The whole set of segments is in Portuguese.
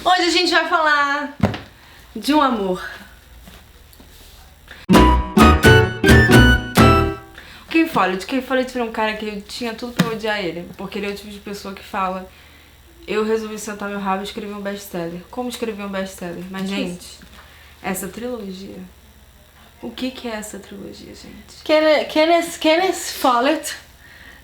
Hoje a gente vai falar de um amor. Ken Follett foi um cara que eu tinha tudo pra odiar ele, porque ele é o tipo de pessoa que fala: eu resolvi sentar meu rabo e escrever um best-seller. Como escrever um best-seller? Mas, gente, essa trilogia... O que é essa trilogia, gente? Kenneth Follett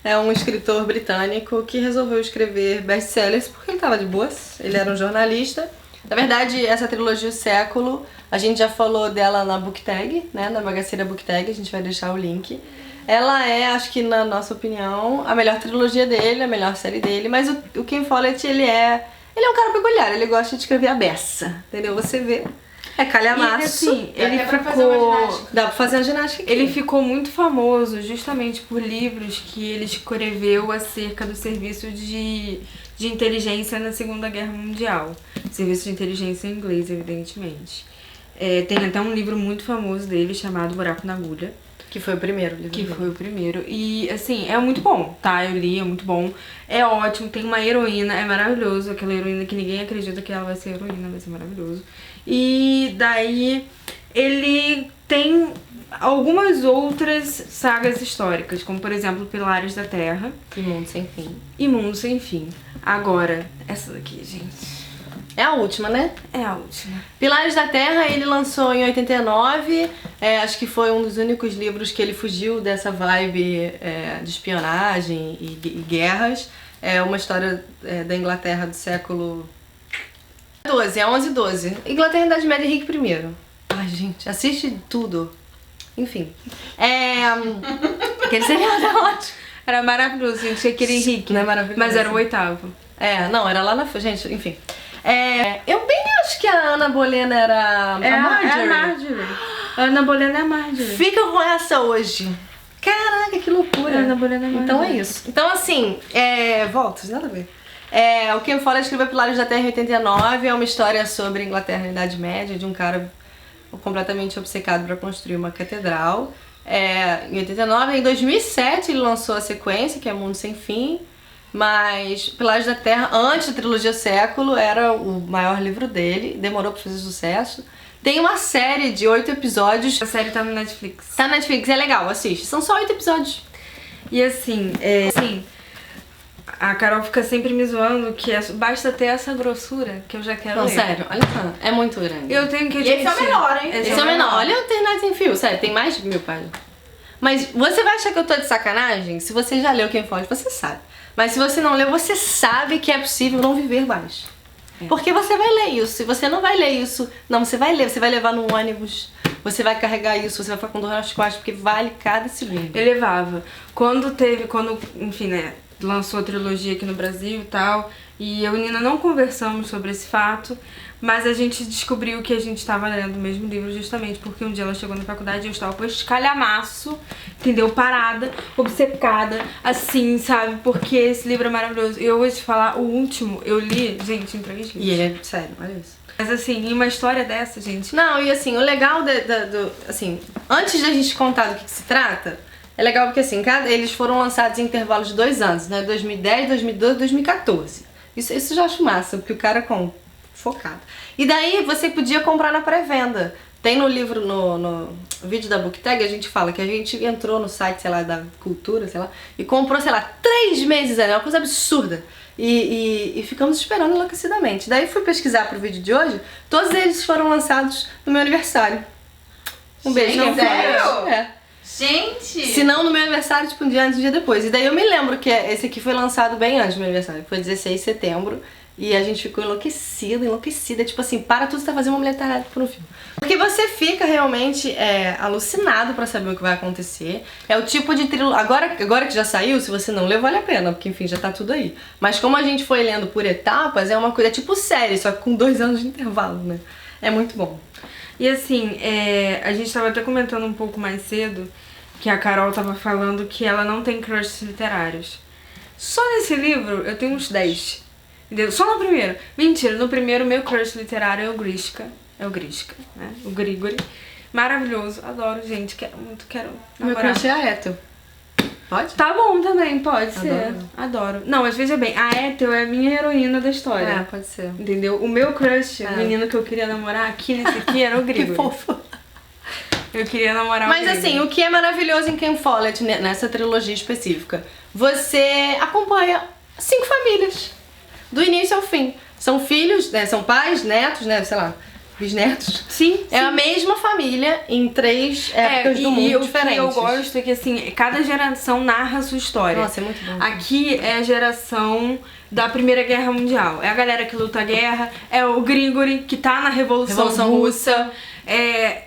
é um escritor britânico que resolveu escrever best-sellers porque ele tava de boas, ele era um jornalista. Na verdade, essa trilogia O Século, a gente já falou dela na Booktag, né, na bagaceira Booktag, a gente vai deixar o link. Ela é, acho que na nossa opinião, a melhor trilogia dele, a melhor série dele, mas o Ken Follett, ele é um cara peculiar, ele gosta de escrever a beça, entendeu? Você vê, é calhamaço. E assim, ele dá pra fazer uma ginástica aqui. Ele ficou muito famoso justamente por livros que ele escreveu acerca do serviço de inteligência na Segunda Guerra Mundial. Serviço de inteligência em inglês, evidentemente. Tem até um livro muito famoso dele chamado Buraco na Agulha. Que foi o primeiro livro. Que foi o primeiro. E, assim, é muito bom, tá? Eu li, é muito bom. É ótimo, tem uma heroína, é maravilhoso. Aquela heroína que ninguém acredita que ela vai ser heroína, vai ser maravilhoso. E daí, ele tem algumas outras sagas históricas, como, por exemplo, Pilares da Terra. E Mundo Sem Fim. E Mundo Sem Fim. Agora, essa daqui, gente... É a última, né? É a última. Pilares da Terra ele lançou em 89, acho que foi um dos únicos livros que ele fugiu dessa vibe de espionagem e guerras. É uma história da Inglaterra do século XII, é 11 e 12. Inglaterra Idade Média, Henrique I. Ai, gente, assiste tudo. Enfim. Aquele seriado é ótimo. Era maravilhoso, gente, aquele Henrique. Não é maravilhoso? Mas era o 8º. Não, era lá na... Gente, enfim. Eu bem acho que a Ana Bolena era a Marjorie. É a Marjorie. A Ana Bolena é a Marjorie. Fica com essa hoje. Caraca, que loucura. A Ana Bolena é a Marjorie. Então é isso. Então assim, voltas, nada a ver. O Ken Follett escreveu Pilares da Terra em 89, é uma história sobre a Inglaterra na Idade Média, de um cara completamente obcecado para construir uma catedral. Em 89, em 2007 ele lançou a sequência, que é Mundo Sem Fim. Mas Pilares da Terra, antes da trilogia Século, era o maior livro dele, demorou pra fazer sucesso. Tem uma série de 8 episódios. A série tá no Netflix. Tá no Netflix, é legal, assiste. São só 8 episódios. E assim, a Carol fica sempre me zoando que basta ter essa grossura que eu já quero Não, ler. sério, olha só, é muito grande. Eu tenho que E esse é o menor, hein? Esse é o menor. Olha o Terminado Sem Fio, sério, tem mais de 1000 páginas. Mas você vai achar que eu tô de sacanagem? Se você já leu Ken Follett, você sabe. Mas se você não leu, você sabe que é possível não viver mais. Porque você vai ler isso. Se você não vai ler isso, não, você vai ler, você vai levar no ônibus, você vai carregar isso, você vai ficar com dor nas costas, porque vale cada segundo. Eu levava. Enfim, né, lançou a trilogia aqui no Brasil e tal, e eu e Nina não conversamos sobre esse fato, mas a gente descobriu que a gente estava lendo o mesmo livro justamente porque um dia ela chegou na faculdade e eu estava com esse calhamaço, entendeu? Parada, obcecada, assim, sabe? Porque esse livro é maravilhoso. E eu vou te falar, o último eu li, gente, em 3 livros. E ele é sério, olha isso. Mas assim, em uma história dessa, gente... Não, e assim, o legal assim, antes da gente contar do que se trata, é legal porque assim, eles foram lançados em intervalos de 2 anos, né? 2010, 2012, 2014. Isso eu já acho massa, porque o cara focado. E daí você podia comprar na pré-venda. Tem no livro, no vídeo da Booktag, a gente fala que a gente entrou no site, sei lá, da Cultura, sei lá, e comprou, sei lá, 3 meses, é uma coisa absurda. E ficamos esperando enlouquecidamente. Daí fui pesquisar pro vídeo de hoje, todos eles foram lançados no meu aniversário. Um beijo. Gente, sério? Gente! Gente! Se não no meu aniversário, tipo um dia antes, um dia depois. E daí eu me lembro que esse aqui foi lançado bem antes do meu aniversário, foi 16 de setembro. E a gente ficou enlouquecida, tipo assim, para tudo, você tá fazendo uma mulher tarada por um filme. Porque você fica realmente alucinado pra saber o que vai acontecer. É o tipo de trilogia... Agora que já saiu, se você não leu, vale a pena, porque enfim, já tá tudo aí. Mas como a gente foi lendo por etapas, é uma coisa tipo série, só que com 2 anos de intervalo, né? É muito bom. E assim, a gente tava até comentando um pouco mais cedo que a Carol tava falando que ela não tem crushes literários. Só nesse livro eu tenho uns 10. Entendeu? Só no primeiro. Mentira, no primeiro meu crush literário é o Grishka. É o Grishka, né? O Grigori. Maravilhoso, adoro, gente. Quero muito, quero Meu namorar. crush é a Ethel. Pode? Tá bom também, pode ser. Adoro. Adoro. Não, mas veja bem, a Ethel é a minha heroína da história. Pode ser. Entendeu? O meu crush, o menino que eu queria namorar aqui nesse aqui era o Que Grigori. fofo. Eu queria namorar Mas o Grigori. assim, o que é maravilhoso em Ken Follett, nessa trilogia específica, você acompanha 5 famílias, do início ao fim. São filhos, né, são pais, netos, né, sei lá, bisnetos. Sim, É a mesma família em 3 épocas do mundo diferentes. O que eu gosto é que assim, cada geração narra a sua história. Nossa, é muito bom. Aqui é a geração da Primeira Guerra Mundial. É a galera que luta a guerra, é o Grigori, que tá na Revolução Russa.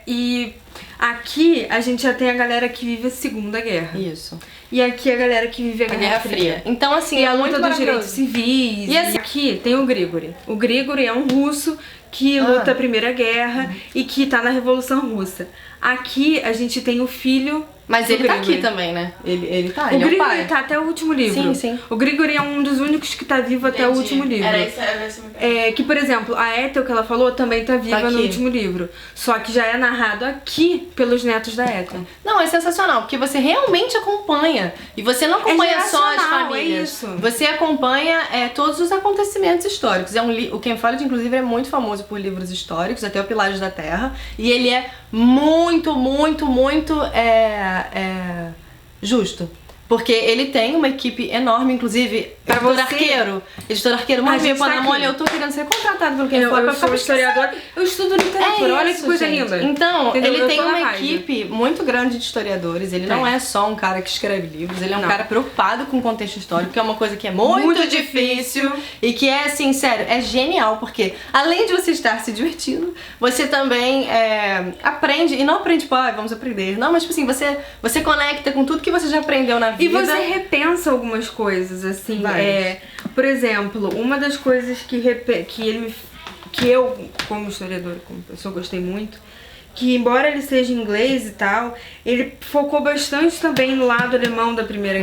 E aqui a gente já tem a galera que vive a Segunda Guerra. Isso. E aqui a galera que vive a Guerra Fria. Então, assim, E é a luta muito dos direitos maravilhoso. civis. E assim- aqui tem o Grigori. O Grigori é um russo que luta a Primeira Guerra e que tá na Revolução Russa. Aqui a gente tem o filho. Mas do ele tá Grigori. aqui também, né? Ele tá, O ele é o Grigori pai. tá até o último livro. Sim, sim. O Grigori é um dos únicos que tá vivo até o último livro. Era isso. Que, por exemplo, a Ethel que ela falou também tá viva Tá no aqui. último livro. Só que já é narrado aqui pelos netos da Ethel. Não, é sensacional, porque você realmente acompanha. E você não acompanha só as geracional, famílias. é isso. Você acompanha todos os acontecimentos históricos. O Ken Follett, inclusive, é muito famoso por livros históricos, até o Pilares da Terra. E ele é muito justo. Porque ele tem uma equipe enorme, inclusive, Pra editor você- arqueiro. Editor arqueiro, A manda gente meu tá Panamolha, aqui. eu tô querendo ser contratado pelo Ken Eu Follett pra sou ficar historiadora. Eu estudo literatura. Olha que isso, coisa gente. linda. Então, Entendeu? ele Eu tem tô na uma vibe. equipe muito grande de historiadores. Ele não Tem. é só um cara que escreve livros, ele é um Não. cara preocupado com o contexto histórico, que é uma coisa que é muito difícil e que é, assim, sério, é genial, porque além de você estar se divertindo, você também aprende, e não aprende, tipo, vamos aprender. Não, mas, tipo assim, você conecta com tudo que você já aprendeu na E vida. você repensa algumas coisas, assim. Várias. Por exemplo, uma das coisas que eu, como historiadora, como pessoa, gostei muito, que embora ele seja inglês e tal, ele focou bastante também no lado alemão da Primeira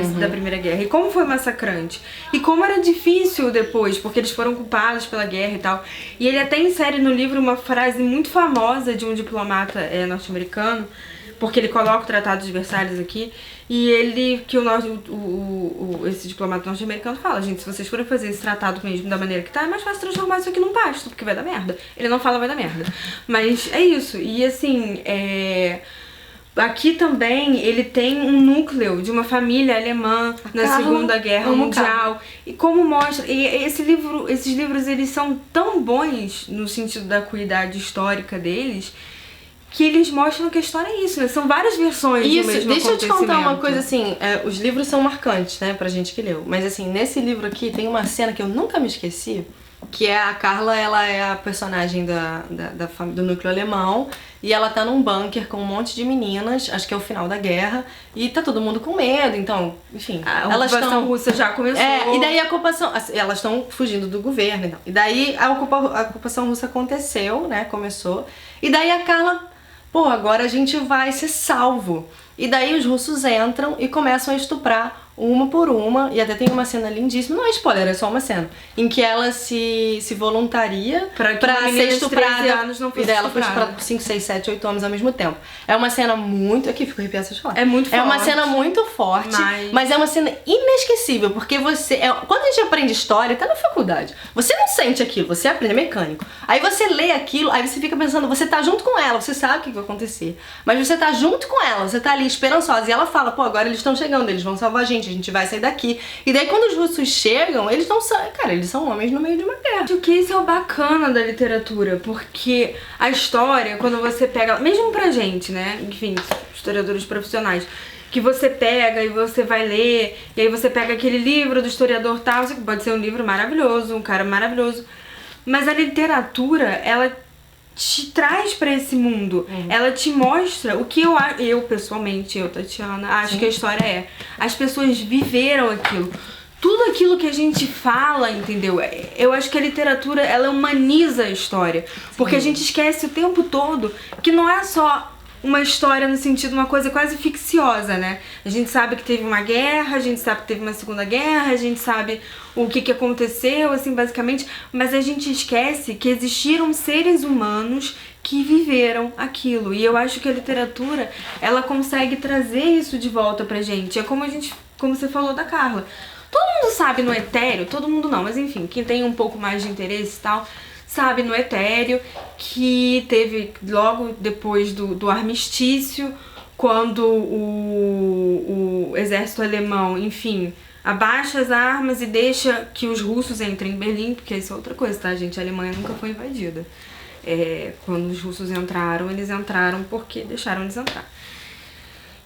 Guerra. E como foi massacrante. E como era difícil depois, porque eles foram culpados pela guerra e tal. E ele até insere no livro uma frase muito famosa de um diplomata norte-americano, porque ele coloca o Tratado de Versalhes aqui, e esse diplomata norte-americano fala, gente, se vocês forem fazer esse tratado mesmo da maneira que tá, é mais fácil transformar isso aqui num pasto, porque vai dar merda. Ele não fala vai dar merda. Mas é isso. E assim, aqui também ele tem um núcleo de uma família alemã na Carla, Segunda Guerra amo Mundial. E como mostra, esses livros eles são tão bons no sentido da acuidade histórica deles, que eles mostram que a história é isso, né? São várias versões do mesmo Isso, deixa eu te contar uma acontecimento. coisa assim, os livros são marcantes, né, pra gente que leu, mas assim, nesse livro aqui tem uma cena que eu nunca me esqueci, que é a Carla, ela é a personagem do núcleo alemão, e ela tá num bunker com um monte de meninas, acho que é o final da guerra, e tá todo mundo com medo, então, enfim, A elas ocupação estão... russa já começou. E daí a ocupação, elas estão fugindo do governo, então. E daí a ocupação russa aconteceu, né, começou, e daí a Carla, pô, agora a gente vai ser salvo. E daí os russos entram e começam a estuprar uma por uma, e até tem uma cena lindíssima, não é spoiler, é só uma cena, em que ela se voluntaria Pra que uma ser menina de 13 estuprada, anos não fosse e daí ela foi estuprada. estuprada por 5, 6, 7, 8 homens ao mesmo tempo. É uma cena muito... Aqui, fico arrepiada de falar. É muito É uma forte. cena muito forte, mas é uma cena inesquecível, porque você... quando a gente aprende história, tá na faculdade, você não sente aquilo, você aprende, é mecânico. Aí você lê aquilo, aí você fica pensando, você tá junto com ela, você sabe o que vai acontecer, mas você tá junto com ela, você tá ali esperançosa, e ela fala, pô, agora eles estão chegando, eles vão salvar a gente vai sair daqui. E daí quando os russos chegam, eles não são... Cara, eles são homens no meio de uma guerra. Acho que isso é o bacana da literatura, porque a história, quando você pega, mesmo pra gente, né, enfim, historiadores profissionais, que você pega e você vai ler, e aí você pega aquele livro do historiador tal, que pode ser um livro maravilhoso, um cara maravilhoso, mas a literatura, ela te traz pra esse mundo, ela te mostra o que eu pessoalmente, Tatiana, acho que a história é. As pessoas viveram aquilo. Tudo aquilo que a gente fala, entendeu? Eu acho que a literatura, ela humaniza a história. Porque a gente esquece o tempo todo que não é só uma história no sentido de uma coisa quase ficciosa, né? A gente sabe que teve uma guerra, a gente sabe que teve uma segunda guerra, a gente sabe o que aconteceu, assim, basicamente, mas a gente esquece que existiram seres humanos que viveram aquilo. E eu acho que a literatura, ela consegue trazer isso de volta pra gente. É como a gente como você falou da Carla. Todo mundo sabe no etéreo, todo mundo não, mas enfim, quem tem um pouco mais de interesse e tal, sabe no etéreo que teve logo depois do armistício, quando o exército alemão, enfim, abaixa as armas e deixa que os russos entrem em Berlim, porque isso é outra coisa, tá, gente? A Alemanha nunca foi invadida. Quando os russos entraram, eles entraram porque deixaram eles entrar.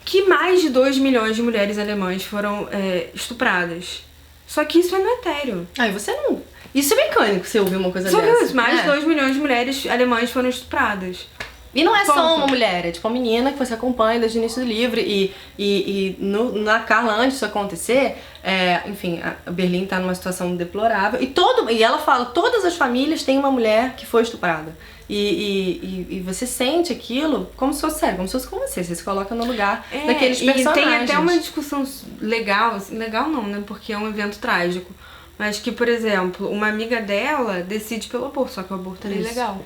Que mais de 2 milhões de mulheres alemãs foram estupradas. Só que isso é no etéreo. Aí você não... Isso é mecânico, você ouviu uma coisa Só dessa. que isso, mais de 2 milhões de mulheres alemãs foram estupradas. E não é só Ponto. uma mulher, é tipo uma menina que você acompanha desde o início do livro. Na Carla, antes disso acontecer, enfim, a Berlim tá numa situação deplorável. E ela fala, todas as famílias têm uma mulher que foi estuprada. E você sente aquilo como se fosse sério, como se fosse com você. Você se coloca no lugar daqueles personagens. E tem até uma discussão legal, assim, legal não, né? Porque é um evento trágico. Mas que, por exemplo, uma amiga dela decide pelo aborto, só que o aborto era ilegal.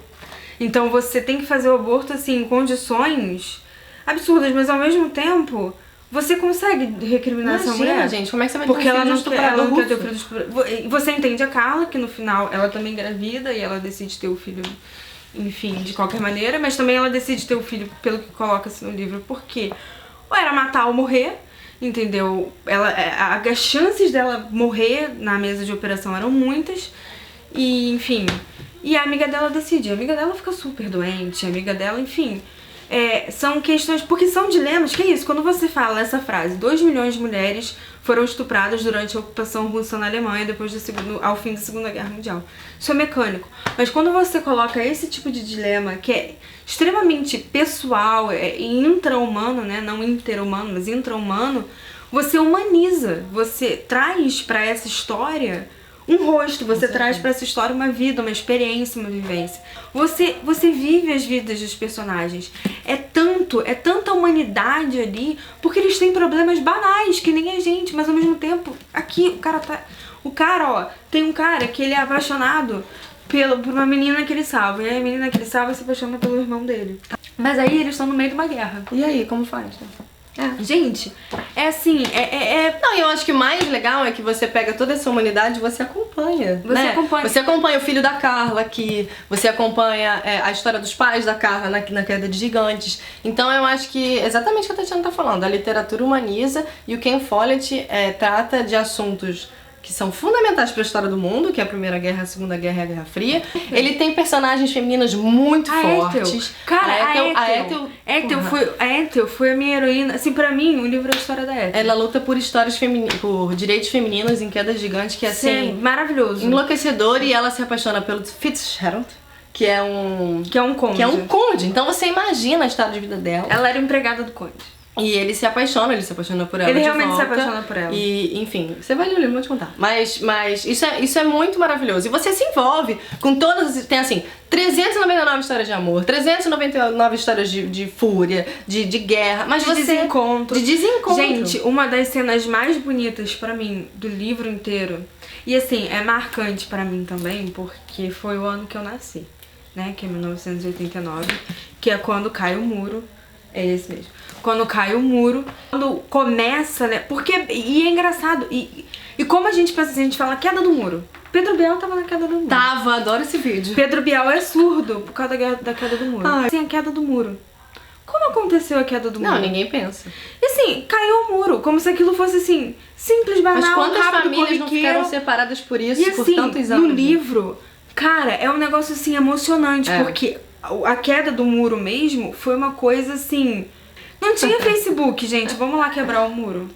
Então você tem que fazer o aborto, assim, em condições absurdas, mas ao mesmo tempo você consegue recriminar essa mulher. Gente, como é que você vai Porque ter um ela filho não de quer, ela estuprador não quer ter o russo? filho de estuprador. Você entende a Carla, que no final ela também engravida e ela decide ter o filho, enfim, de qualquer maneira, mas também ela decide ter o filho pelo que coloca-se no livro, porque ou era matar ou morrer, entendeu? As chances dela morrer na mesa de operação eram muitas, e enfim. E a amiga dela decide, a amiga dela fica super doente, a amiga dela, enfim. São questões, porque são dilemas, que é isso, quando você fala essa frase, 2 milhões de mulheres foram estupradas durante a ocupação russa na Alemanha depois ao fim da Segunda Guerra Mundial. Isso é mecânico. Mas quando você coloca esse tipo de dilema, que é extremamente pessoal, intra-humano, né, não inter-humano, mas intra-humano, você humaniza, você traz pra essa história um rosto, você traz pra essa história uma vida, uma experiência, uma vivência. Você vive as vidas dos personagens. É tanta humanidade ali, porque eles têm problemas banais, que nem a gente, mas ao mesmo tempo, aqui tem um cara que ele é apaixonado por uma menina que ele salva, e aí a menina que ele salva se apaixona pelo irmão dele. Mas aí eles estão no meio de uma guerra. E aí, como faz? Gente, é assim, Não, e eu acho que o mais legal é que você pega toda essa humanidade e você acompanha. Você acompanha o filho da Carla aqui, você acompanha a história dos pais da Carla na queda de gigantes. Então eu acho que exatamente o que a Tatiana tá falando, a literatura humaniza e o Ken Follett trata de assuntos que são fundamentais para a história do mundo, que é a Primeira Guerra, a Segunda Guerra e a Guerra Fria. Ele tem personagens femininas muito fortes. Cara, a Ethel foi a minha heroína. Assim, pra mim, o livro é a história da Ethel. Ela luta por por direitos femininos em queda gigante, que é assim, sim, maravilhoso, enlouquecedor, e ela se apaixona pelo Fitzgerald, que é um conde. Então você imagina a história de vida dela. Ela era empregada do conde. E ele se apaixona por ela. Ele realmente se apaixona por ela. E, enfim, você vai ler o livro, vou te contar. Mas isso é muito maravilhoso. E você se envolve com todas. Tem assim, 399 histórias de amor, 399 histórias de fúria, de guerra. Mas de desencontro. De desencontro. Gente, uma das cenas mais bonitas pra mim do livro inteiro. E assim, é marcante pra mim também, porque foi o ano que eu nasci, né? Que é 1989. Que é quando cai o muro. É esse mesmo. Quando cai o muro, quando começa, né? E é engraçado. E como a gente pensa assim, a gente fala queda do muro. Pedro Bial tava na queda do muro. Tava, adoro esse vídeo. Pedro Bial é surdo por causa da queda do muro. Assim, a queda do muro. Como aconteceu a queda do muro? Não, ninguém pensa. E assim, caiu o muro, como se aquilo fosse assim, simples, banal, mas quantas rápido, famílias não ficaram separadas por isso, e, por assim, tantos anos? No livro, cara, é um negócio assim emocionante, porque a queda do muro mesmo foi uma coisa assim. Não tinha Facebook, gente, vamos lá quebrar o muro.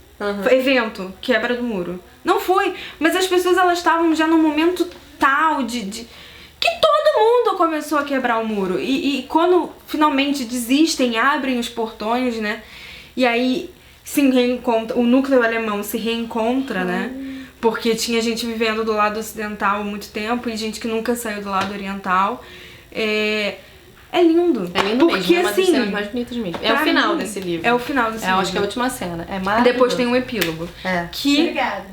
Evento, quebra do muro. Não foi, mas as pessoas elas estavam já num momento tal de que todo mundo começou a quebrar o muro. E quando finalmente desistem, abrem os portões, né? E aí se reencontra, o núcleo alemão se reencontra, né? Porque tinha gente vivendo do lado ocidental há muito tempo e gente que nunca saiu do lado oriental. É lindo. É lindo porque, mesmo, é uma assim, das cenas mais bonitas mesmo. É o final desse livro. É o final desse livro. Acho que é a última cena. É maravilhoso. Depois tem um epílogo. Obrigada.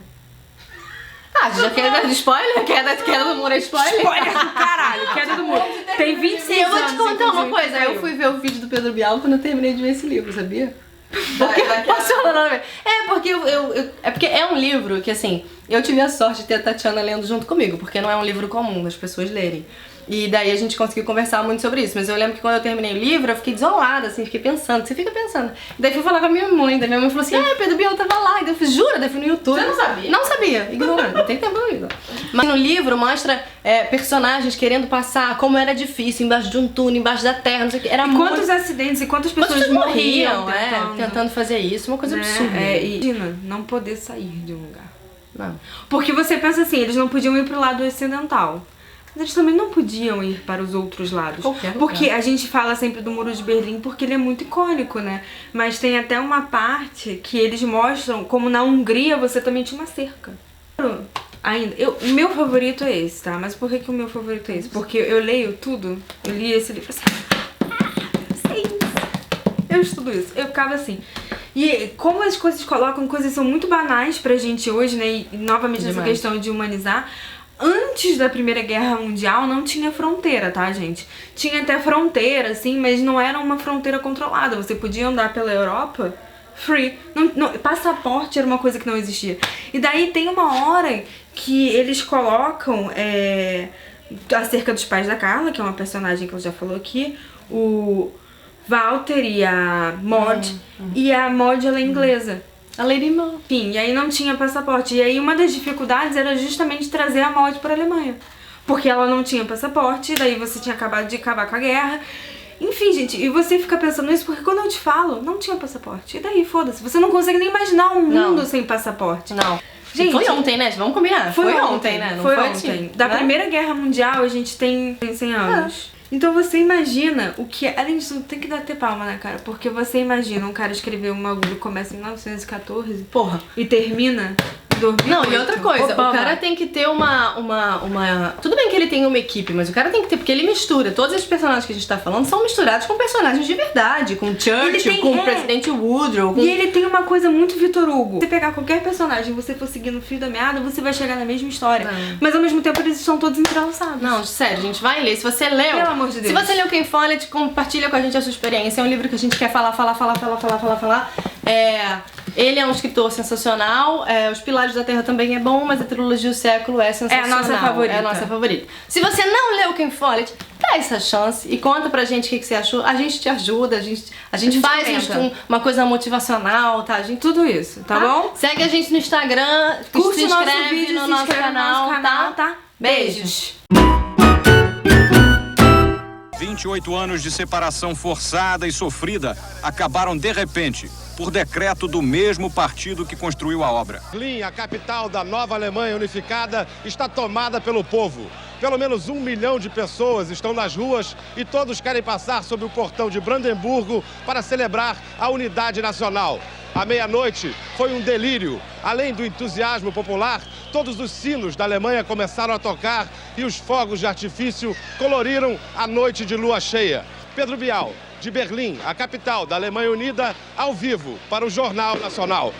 Já quer dar spoiler? Queda do muro é spoiler? Spoiler do caralho, queda do muro. Tem 26 E eu vou te anos, contar uma inclusive, coisa. que Eu fui ver o vídeo do Pedro Bial quando eu terminei de ver esse livro, sabia? Posso falar novamente? Porque é um livro que, assim, eu tive a sorte de ter a Tatiana lendo junto comigo, porque não é um livro comum das pessoas lerem. E daí a gente conseguiu conversar muito sobre isso. Mas eu lembro que quando eu terminei o livro, eu fiquei desolada, assim, fiquei pensando, você fica pensando. E daí fui falar com a minha mãe, daí minha mãe falou assim, Pedro Bial tava lá. E daí eu falei, jura? Daí fui no YouTube. Você não sabia? Não sabia, ignorando, não tem tempo no livro. Mas no livro mostra personagens querendo passar, como era difícil, embaixo de um túnel, embaixo da terra, não sei o que. Era Quantos acidentes e quantas pessoas morriam tentando fazer isso, uma coisa absurda. Imagina, não poder sair de um lugar. Não. Porque você pensa assim, eles não podiam ir pro lado ocidental. Mas eles também não podiam ir para os outros lados. Porque a gente fala sempre do Muro de Berlim porque ele é muito icônico, né? Mas tem até uma parte que eles mostram como na Hungria você também tinha uma cerca. Ainda, o meu favorito é esse, tá? Mas por que o meu favorito é esse? Porque eu leio tudo, eu li esse livro assim, eu estudo isso, eu ficava assim. E como as coisas colocam, coisas são muito banais pra gente hoje, né? E novamente essa questão de humanizar. Antes da Primeira Guerra Mundial não tinha fronteira, tá, gente? Tinha até fronteira, assim, mas não era uma fronteira controlada. Você podia andar pela Europa free. Passaporte era uma coisa que não existia. E daí tem uma hora que eles colocam acerca dos pais da Carla, que é uma personagem que ela já falou aqui, o Walter e a Maud. E a Maud, ela é inglesa. A Lady Maud. Enfim, e aí não tinha passaporte. E aí uma das dificuldades era justamente trazer a Maud para a Alemanha. Porque ela não tinha passaporte, daí você tinha acabado de acabar com a guerra. Enfim, gente, e você fica pensando nisso porque quando eu te falo, não tinha passaporte. E daí, foda-se, você não consegue nem imaginar um mundo sem passaporte. Não. Gente, foi ontem, né? Vamos combinar. Foi ontem, né? Não foi foi ontem. assim, Da né? Primeira Guerra Mundial a gente tem 100 anos. Então você imagina o que... Além disso, tem que dar até palma na cara. Porque você imagina um cara escrever um bagulho que começa em 1914 e termina em 2008. Não, e outra coisa, Obama. o cara tem que ter uma... Tudo bem que ele tem uma equipe, mas o cara tem que ter... Porque ele mistura. Todos esses personagens que a gente tá falando são misturados com personagens de verdade. Com Churchill, com o presidente Woodrow. E ele tem uma coisa muito Vitor Hugo. Se você pegar qualquer personagem e você for seguir no fio da meada, você vai chegar na mesma história. Mas ao mesmo tempo eles estão todos entrelaçados. Não, sério, a gente vai ler. Se você leu... Pelo amor de Deus. Se você leu Ken Follett, compartilha com a gente a sua experiência. É um livro que a gente quer falar. Ele é um escritor sensacional. Os Pilares da Terra também é bom, mas a trilogia do século é sensacional. É a nossa favorita. É a nossa favorita. Se você não leu Ken Follett, dá essa chance e conta pra gente o que você achou. A gente te ajuda, a gente faz uma coisa motivacional, tá? Tudo isso, tá bom? Segue a gente no Instagram, curte se nosso inscreve vídeo, no nosso canal, tá? Beijos. 28 anos de separação forçada e sofrida acabaram de repente, por decreto do mesmo partido que construiu a obra. Berlim, a capital da nova Alemanha unificada, está tomada pelo povo. Pelo menos 1 milhão de pessoas estão nas ruas e todos querem passar sob o portão de Brandemburgo para celebrar a unidade nacional. À meia-noite foi um delírio. Além do entusiasmo popular, todos os sinos da Alemanha começaram a tocar e os fogos de artifício coloriram a noite de lua cheia. Pedro Bial, de Berlim, a capital da Alemanha Unida, ao vivo para o Jornal Nacional.